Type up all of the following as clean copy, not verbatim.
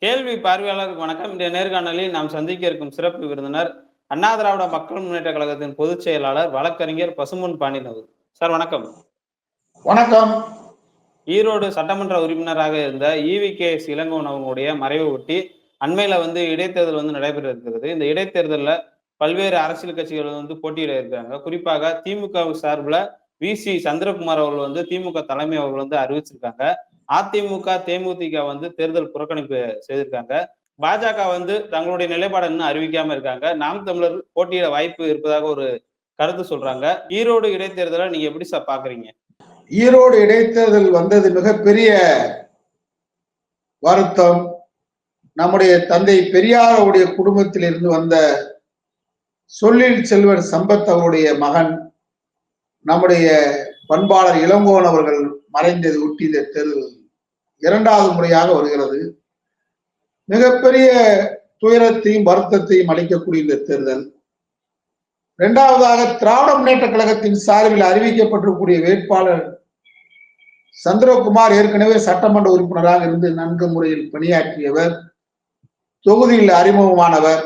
கேள்வி பார்வையாளருக்கு வணக்கம். இன்றைய நேர்காணலில் நாம் சந்திக்க இருக்கும் சிறப்பு விருந்தினர் அண்ணா திராவிட மக்கள் முன்னேற்ற கழகத்தின் பொதுச் செயலாளர் வழக்கறிஞர் பசும்பொன் பாண்டியன். சார் வணக்கம். வணக்கம். ஈரோடு சட்டமன்ற உறுப்பினராக இருந்த EVKS இளங்கோவன் அவங்களுடைய மறைவை ஒட்டி அண்மையில இடைத்தேர்தல் நடைபெற இருக்கிறது. இந்த இடைத்தேர்தலில் பல்வேறு அரசியல் கட்சிகள் போட்டியிட இருக்காங்க. குறிப்பாக திமுக சார்பில் VC சந்திரகுமார் அவர்கள் திமுக தலைமை அவர்கள் அறிவிச்சிருக்காங்க. அதிமுக தேமுதிக தேர்தல் புறக்கணிப்பு செய்திருக்காங்க. பாஜக தங்களுடைய நிலைப்பாடு இன்னும் அறிவிக்காம இருக்காங்க. நாம் தமிழர் போட்டியிட வாய்ப்பு இருப்பதாக ஒரு கருத்து சொல்றாங்க. ஈரோடு இடைத்தேர்தலை நீங்க எப்படி சார் பாக்குறீங்க? ஈரோடு இடைத்தேர்தல் வந்தது மிகப்பெரிய வருத்தம். நம்முடைய தந்தை பெரியாருடைய குடும்பத்தில் இருந்து வந்த சொல்லில் செல்வர் சம்பத் அவருடைய மகன் நம்முடைய பண்பாளர் இளங்கோவன் அவர்கள் மறைந்தது ஒட்டி இந்த தேர்தல் இரண்டாவது முறையாக வருகிறது. மிகப்பெரிய துயரத்தையும் வருத்தத்தையும் அளிக்கக்கூடிய இந்த தேர்தல். இரண்டாவதாக திராவிட முன்னேற்ற கழகத்தின் சார்பில் அறிவிக்கப்பட்டிருக்கக்கூடிய வேட்பாளர் சந்திரகுமார் ஏற்கனவே சட்டமன்ற உறுப்பினராக இருந்து நன்கு முறையில் பணியாற்றியவர், தொகுதியில் அறிமுகமானவர்.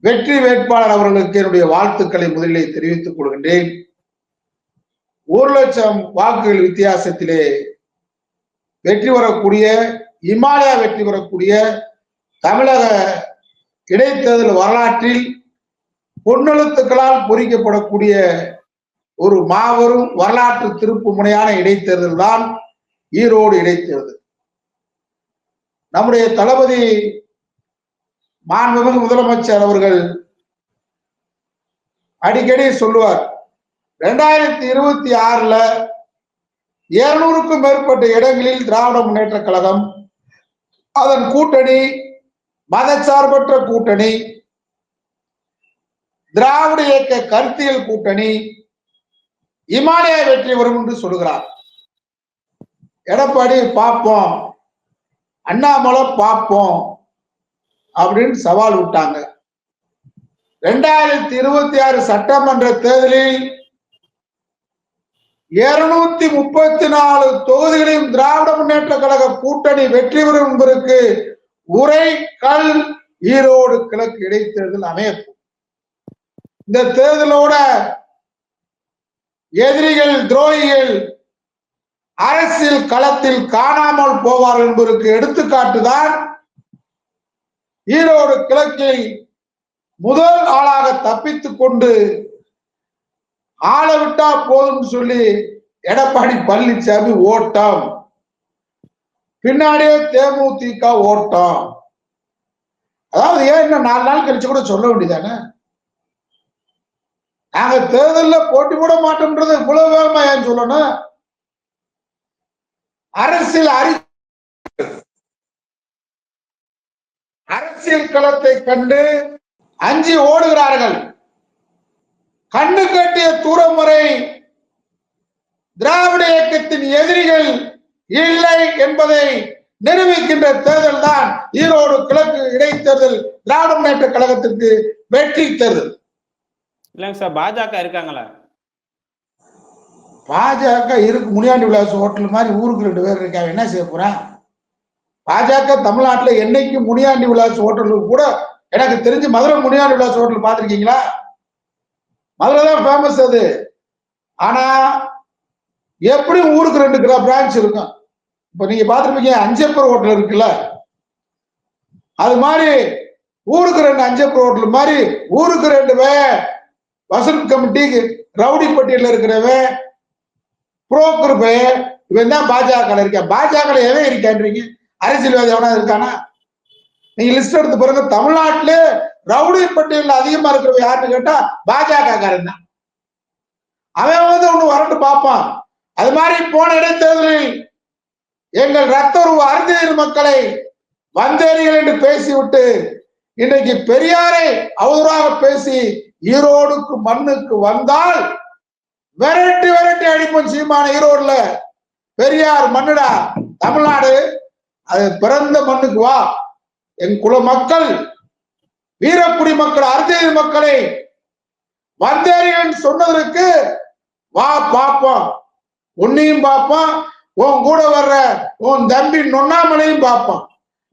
வெற்றி வேட்பாளர் அவர்களுக்கு என்னுடைய வாழ்த்துக்களை முதலிலே தெரிவித்துக் கொள்கின்றேன். 1,00,000 வாக்குகள் வித்தியாசத்திலே வெற்றி பெறக்கூடிய, இமாலயா வெற்றி பெறக்கூடிய தமிழக இடைத்தேர்தல் வரலாற்றில் பொன்னெழுத்துக்களால் பொறிக்கப்படக்கூடிய ஒரு மாபெரும் வரலாற்று திருப்பு முனையான இடைத்தேர்தல் தான் ஈரோடு இடைத்தேர்தல். நம்முடைய தளபதி மாண்புமிகு முதலமைச்சர் அவர்கள் அடிக்கடி சொல்லுவார், 2026 200க்கும் மேற்பட்ட இடங்களில் திராவிட முன்னேற்ற கழகம், அதன் கூட்டணி மதச்சார்பற்ற கூட்டணி, திராவிட இயக்க கருத்தியல் கூட்டணி இமாலயா வெற்றி வரும் என்று சொல்கிறார். எடப்பாடி பார்ப்போம், அண்ணாமலை பார்ப்போம் அப்படின்னு சவால் விட்டாங்க. 2026 சட்டமன்ற தேர்தலில் 234 தொகுதிகளையும் திராவிட முன்னேற்ற கழக கூட்டணி வெற்றி பெறும் என்பதற்கு உரை கல் ஈரோடு கிழக்கு இடைத்தேர்தல் அமையும். இந்த தேர்தலோட எதிரிகள், துரோகிகள் அரசியல் களத்தில் காணாமல் போவார்கள் என்பதற்கு எடுத்துக்காட்டுதான் ஈரோடு கிழக்கில் முதல் ஆளாக தப்பித்துக் கொண்டு ஆளவிட்டா போதும் சொல்லி எடப்பாடி பழனிசாமி ஓட்டம், பின்னாடியே தேமுதிக ஓட்டம். அதாவது ஏன் இன்னும் 4 நாள் கழிச்சு கூட சொல்ல வேண்டியதானே, நாங்க தேர்தலில் போட்டி போட மாட்டோம்ன்றது இவ்வளவு வேகமா ஏன் சொல்லணும்? அரசியல் களத்தை கண்டு அஞ்சி ஓடுகிறார்கள். கண்டு கட்டிய தூரம் வரை திராவிட இயக்கத்தின் எதிரிகள் இல்லை என்பதை நிரூபிக்கின்ற தேர்தல் தான் ஈரோடு கிழக்கு இடைத்தேர்தல். திராவிட முன்னேற்ற கழகத்திற்கு வெற்றி தேர்தல். இல்லைங்க சார், பாஜக இருக்காங்களா? பாஜக இருக்கு. முனியாண்டி விலாஸ் ஹோட்டல் மாதிரி ஊருக்கு 2 பேர் இருக்காங்க, என்ன செய்ய போறான்? பாஜக தமிழ்நாட்டில் என்னைக்கு முனியாண்டி விலாஸ் ஹோட்டலுக்கு கூட எனக்கு தெரிஞ்சு மதுரை முனியாண்டி விலாஸ் ஹோட்டல் பார்த்திருக்கீங்களா? மதுரை தான் ஃபேமஸ் அது. ஆனா எப்படி ஊருக்கு 2 பிரான்ச் இருக்கும். இப்ப நீங்க பார்த்திருப்பீங்க அஞ்சப்பர் ஹோட்டல் இருக்குல்ல, அது மாதிரி ஊருக்கு 2 அஞ்சப்பர் ஹோட்டல் மாதிரி ஊருக்கு 2 வசூல் கமிட்டி ரவுடி பட்டியல இருக்கிறவன் புரோக்கர் பேர் இவன் தான் பாஜக இருக்க. பாஜக எவன் இருக்கான்றீங்க? அரசியல்வாதி எவனா இருக்கானா? நீங்க லிஸ்ட் எடுத்து பாருங்க. தமிழ்நாட்டில ரவுடி பட்டியல் அதிகமா இருக்கிறவ யாருன்னு கேட்டா பாஜக காரன் தான். அவன் ஒண்ணு வரட்டு பார்ப்பான். அது மாதிரி போன இடைத்தேர்தலில் எங்கள் ரத்த உறவு அருந்ததியர் மக்களை வந்தேரிகள் என்று பேசிவிட்டு இன்றைக்கு பெரியாரை அவதூறாக பேசி ஈரோடுக்கு மண்ணுக்கு வந்தால் விரட்டி விரட்டி அடிப்போம். சீமான ஈரோடுல பெரியார் மண்ணுடா தமிழ்நாடு, அது பிறந்த மண்ணுக்கு வா. என் குல மக்கள், வீரக்குடி மக்கள், அருந்ததியர் மக்களை வந்தேரிகள் சொன்னதற்கு வா பார்ப்போம். உன்னையும் பார்ப்போம், உன் கூட வர்ற உன் தம்பி நொண்ணாமலையும் பார்ப்போம்.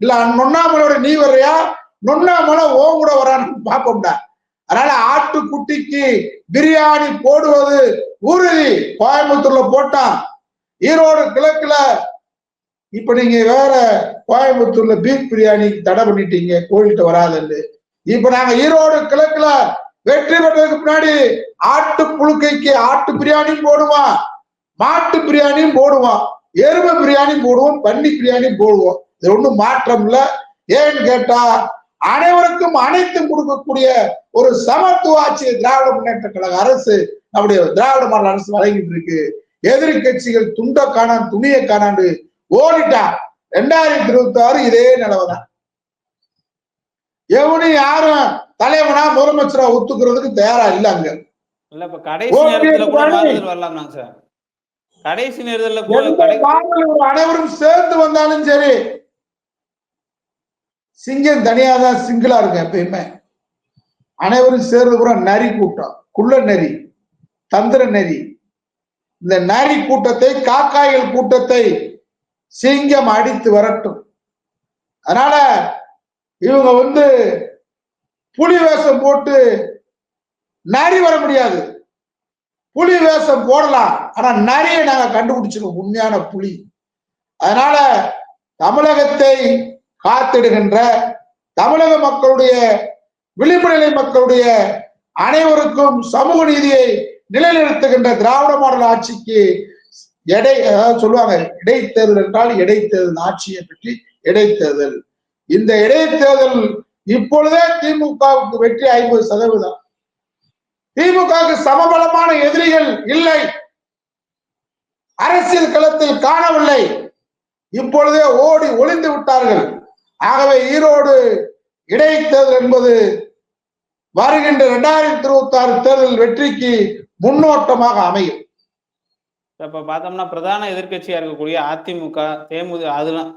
இல்ல நொண்ணாமலையோட நீ வர்றியா, நொண்ணாமலை ஓ கூட வரான்னு பார்ப்போம்டா. அதனால ஆட்டுக்குட்டிக்கு பிரியாணி போடுவது உறுதி. கோயம்புத்தூர்ல போட்டான், ஈரோடு கிழக்குல இப்ப நீங்க வேற கோயம்புத்தூர்ல பீஃப் பிரியாணி தடை பண்ணிட்டீங்க, கோயில்கிட்ட வராதுன்னு. இப்ப நாங்க ஈரோடு கிழக்குல வெற்றி பெற்றதுக்கு பின்னாடி ஆட்டு புழுக்கைக்கு ஆட்டு பிரியாணியும் போடுவான், மாட்டு பிரியாணியும் போடுவான், எருமை பிரியாணியும் போடுவோம், பன்னி பிரியாணியும் போடுவோம். இது ஒண்ணும் மாற்றம் இல்ல. ஏன்னு கேட்டா அனைவருக்கும் அனைத்தும் கொடுக்கக்கூடிய ஒரு சமத்துவ ஆட்சியை திராவிட முன்னேற்ற கழக அரசு, நம்முடைய திராவிட மாடல் அரசு வழங்கிட்டு இருக்கு. எதிரி கட்சிகள் துண்ட காணான் துணியை காணாண்டு ஓடிட்டான். 2026 இதே நிலவுதான். எவனும் யாரும் தலைவனா முதலமைச்சரா ஒத்துக்கிறதுக்கு தயாரா இல்ல. அங்க இல்ல இப்ப கடைசி நேரத்துல கூட மாறுதல் வரலாம் சார். கடைசி நேரத்துல கூட அனைவரும் சேர்ந்து வந்தாலும் சரி, சிங்கம் தனியாதான் சிங்கிளா இருக்கு எப்பயுமே. அனைவரும் சேர்ந்து கூட நரி கூட்டம், குள்ள நரி, தந்திர நரி, இந்த நரி கூட்டத்தை, காக்காய்கள் கூட்டத்தை சிங்கம் அடித்து வரட்டும். அதனால இவங்க புலி வேஷம் போட்டு நரி வர முடியாது. புலி வேஷம் போடலாம், ஆனா நரியை நாங்க கண்டுபிடிச்சிருக்கோம், உண்மையான புலி. அதனால தமிழகத்தை காத்திடுகின்ற தமிழக மக்களுடைய, விளிம்பு நிலை மக்களுடைய அனைவருக்கும் சமூக நீதியை நிலைநிறுத்துகின்ற திராவிட மாடல் ஆட்சிக்கு சொல்லுவாங்க இடைத்தேர்தல் என்றால் இடைத்தேர்தல், ஆட்சியை பற்றி இடைத்தேர்தல். இந்த இடைத்தேர்தல் இப்பொழுதே திமுகவுக்கு வெற்றி 50%. திமுகவுக்கு சமபலமான எதிரிகள் இல்லை, அரசியல் களத்தில் காணவில்லை, இப்பொழுதே ஓடி ஒளிந்து விட்டார்கள். ஆகவே ஈரோடு இடைத்தேர்தல் என்பது வருகின்ற 2026 தேர்தல் வெற்றிக்கு முன்னோட்டமாக அமையும். இப்ப பார்த்தோம்னா பிரதான எதிர்கட்சியா இருக்கக்கூடிய அதிமுக,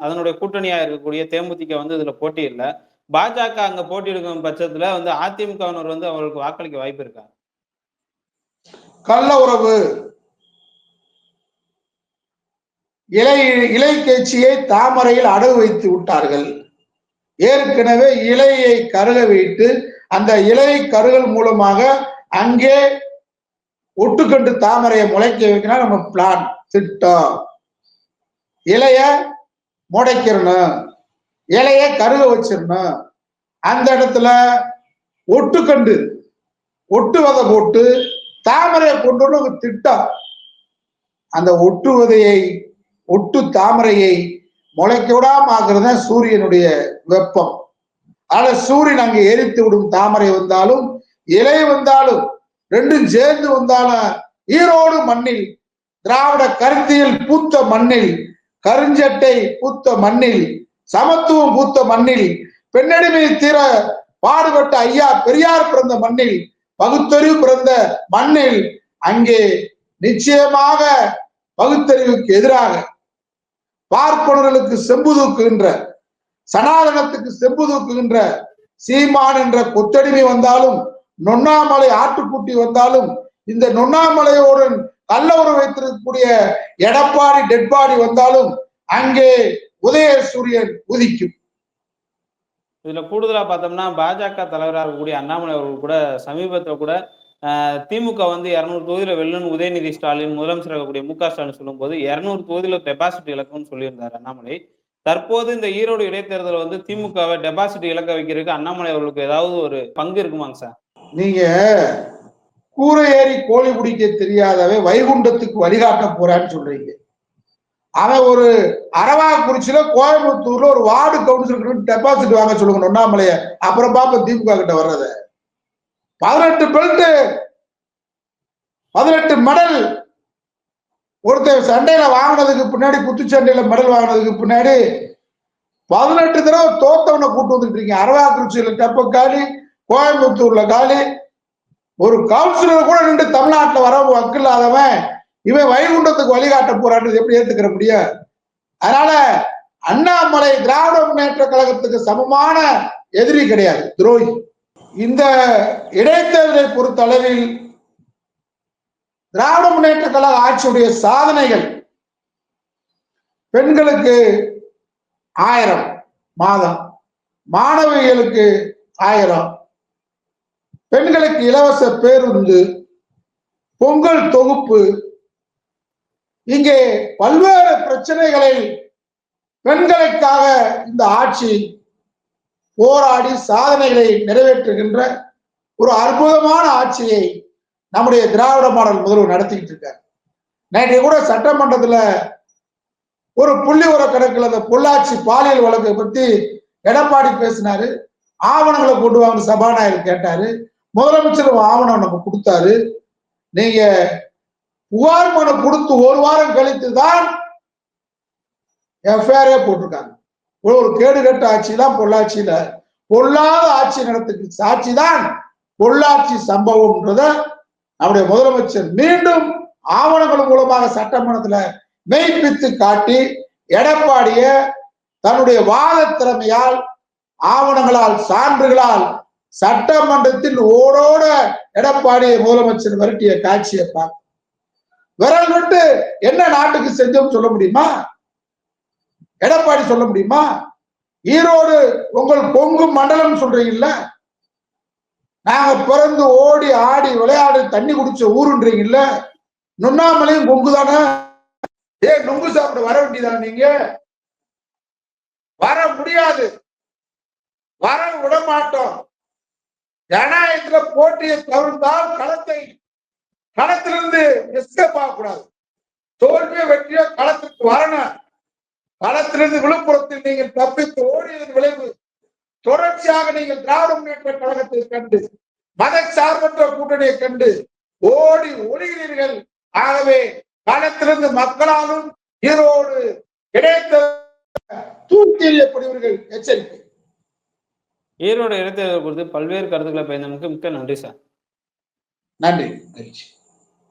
அதனுடைய கூட்டணியா இருக்கக்கூடிய தேமுதிக இதுல போட்டி இல்ல. பாஜக அங்க போட்டி எடுக்கும் பட்சத்துல அதிமுகவினர் அவர்களுக்கு வாக்களிக்க வாய்ப்பு இருக்கா? கள்ள உறவு, இலை கட்சியை தாமரையில் அடகு வைத்து விட்டார்கள். ஏற்கனவே இலையை கருக வைத்து அந்த இலை கருகல் மூலமாக அங்கே ஒட்டுக்கண்டு தாமரையை முளைக்க வைக்கணும். நம்ம பிளான், திட்டம். இலைய முளைக்கிறணும், இலைய கருக வச்சிடணும். அந்த இடத்துல ஒட்டுக்கண்டு, ஒட்டு வதை போட்டு தாமரையை கொண்டு ஒரு திட்டம். அந்த ஒட்டு விதையை, ஒட்டு தாமரையை முளைக்க விடாம ஆக்குறது சூரியனுடைய வெப்பம். ஆனா சூரியன் அங்கே எரித்து விடும். தாமரை வந்தாலும் இலை வந்தாலும் ரெண்டும் சேர்ந்து வந்தாலும் ஈரோடு மண்ணில், திராவிட கருத்தியல் பூத்த மண்ணில், கருஞ்சட்டை பூத்த மண்ணில், சமத்துவம் பூத்த மண்ணில், பெண்ணடிமை தீர பாடுபட்ட ஐயா பெரியார் பிறந்த மண்ணில், பகுத்தறிவு பிறந்த மண்ணில் அங்கே நிச்சயமாக பகுத்தறிவுக்கு எதிராக, பார்ப்பனர்களுக்கு செம்பு தூக்குகின்ற, சனாதனத்துக்கு செம்பு தூக்குகின்ற சீமான் என்ற கொத்தடிமை வந்தாலும், நொண்ணாமலை ஆட்டுக்குட்டி வந்தாலும், இந்த நொண்ணாமலையோடு கள்ள உறவு வைத்திருக்கக்கூடிய எடப்பாடி டெட்பாடி வந்தாலும் அங்கே உதய சூரியன் உதிக்கும். இதுல கூடுதலா பார்த்தோம்னா பாஜக தலைவராக இருக்கக்கூடிய அண்ணாமலை அவர்கள் கூட சமீபத்துல கூட திமுக 200 தொகுதியில வெல்லுன்னு உதயநிதி ஸ்டாலின், முதலமைச்சர் இருக்கக்கூடிய மு.க. ஸ்டாலின் சொல்லும் போது 200 தொகுதியில டெபாசிட் இழக்கும்னு சொல்லியிருந்தார் அண்ணாமலை. தற்போது இந்த ஈரோடு இடைத்தேர்தல் திமுகவை டெபாசிட் இழக்க வைக்கிறதுக்கு அண்ணாமலை அவர்களுக்கு ஏதாவது ஒரு பங்கு இருக்குமாங்க சார்? நீங்க கூரை ஏறி கோழி குடிக்க தெரியாதவை வைகுண்டத்துக்கு வழிகாட்ட போறான்னு சொல்றீங்க. அவன் ஒரு அரவாக்குறிச்சியில கோயம்புத்தூர்ல ஒரு வார்டு கவுன்சிலருக்கு டெபாசிட் வாங்க சொல்லுங்க அண்ணாமலைய, அப்புறம் பாப்ப திமுக கிட்ட வர்றத. 18 பெல்ட், 18 மெடல் ஒருத்தர் சண்டையில வாங்கினதுக்கு பின்னாடி, குத்துச்சண்டையில மெடல் வாங்கினதுக்கு பின்னாடி 18 தடவை தோத்தவனை கூட்டு வந்துட்டு இருக்கீங்க. அரவாக்குறிச்சியில டெப்ப காலி, கோயம்புத்தூர்ல காலி. ஒரு கவுன்சிலர் கூட நின்று தமிழ்நாட்டுல வர வக்கு இல்லாதவன் இவன் வைகுண்டத்துக்கு வழிகாட்ட போறான்னு எப்படி ஏத்துக்கிற முடியும்? அதனால அண்ணாமலை திராவிட முன்னேற்ற கழகத்துக்கு சமமான எதிரி கிடையாது, துரோகி. இந்த இடைத்தேர்தலை பொறுத்த அளவில் திராவிட முன்னேற்ற கழக ஆட்சியுடைய சாதனைகள், பெண்களுக்கு 1000, மாதம், மாணவிகளுக்கு 1000, பெண்களுக்கு இலவச பேருந்து, பொங்கல் தொகுப்பு, இங்கே பல்வேறு பிரச்சனைகளை பெண்களுக்காக இந்த ஆட்சி போராடி சாதனைகளை நிறைவேற்றுகின்ற ஒரு அற்புதமான ஆட்சியை நம்முடைய திராவிட மாடல் முதல்வர் நடத்திக்கிட்டு இருக்கார். நேற்று கூட சட்டமன்றத்தில் ஒரு புள்ளி உர கணக்கில் அந்த பொள்ளாச்சி பாலியல் வழக்கை பத்தி எடப்பாடி பேசினாரு. ஆவணங்களை கொண்டு வாங்க சபாநாயகர் கேட்டாரு. முதலமைச்சர் ஆவணம் நம்ம கொடுத்தாரு. நீங்க புகார் மனு கொடுத்து ஒரு வாரம் கழித்து தான் எஃப்ஐஆரே போட்டிருக்காங்க. ஒரு கேடுகட்ட ஆட்சி தான் பொள்ளாச்சியில, பொல்லாத ஆட்சி நடத்துக்கு சாட்சி தான் பொள்ளாச்சி சம்பவம்ன்றத நம்முடைய முதலமைச்சர் மீண்டும் ஆவணங்கள் மூலமாக சட்டமன்றத்துல மெய்ப்பித்து காட்டி எடப்பாடிய தன்னுடைய வாத திறமையால், ஆவணங்களால், சான்றுகளால் சட்டமன்றத்தில் ஓடோட எடப்பாடியை முதலமைச்சர் மிரட்டிய காட்சியை பார்க்க விரல் விட்டு என்ன நாட்டுக்கு செஞ்சோம் சொல்ல முடியுமா? எடப்பாடி சொல்ல முடியுமா? ஈரோடு உங்கள் கொங்கு மண்டலம் சொல்றீங்கல்ல, நாங்க பிறந்து ஓடி ஆடி விளையாடி தண்ணி குடிச்ச ஊருன்றீங்கல்ல, நுண்ணாமலையும் கொங்கு தானே? ஏன் நுங்கு சாப்பிட வர வேண்டியதானே? நீங்க வர முடியாது, வர விட மாட்டோம். ஜனநாயகத்துல போட்டியை தவிர்த்தால் களத்திலிருந்து எஸ்கேப் ஆகக்கூடாது. தோல்வியோ வெற்றியோ களத்திற்கு வரணும். களத்திலிருந்து விழுப்புரத்தில் நீங்கள் தப்பித்து ஓடியதன் விளைவு தொடர்ச்சியாக நீங்கள் திராவிட முன்னேற்ற கழகத்தை கண்டு, மதச்சார்பற்ற கூட்டணியை கண்டு ஓடி ஒழுகிறீர்கள். ஆகவே களத்திலிருந்து மக்களாலும் ஈரோடு கிடைத்த தூக்கி எறியப்படுவீர்கள். எச்சரிக்கை. ஈரோடு இடைத்தேர்தல் குறித்து பல்வேறு கருத்துக்களை பயந்தமைக்கு மிக்க நன்றி சார். நன்றி.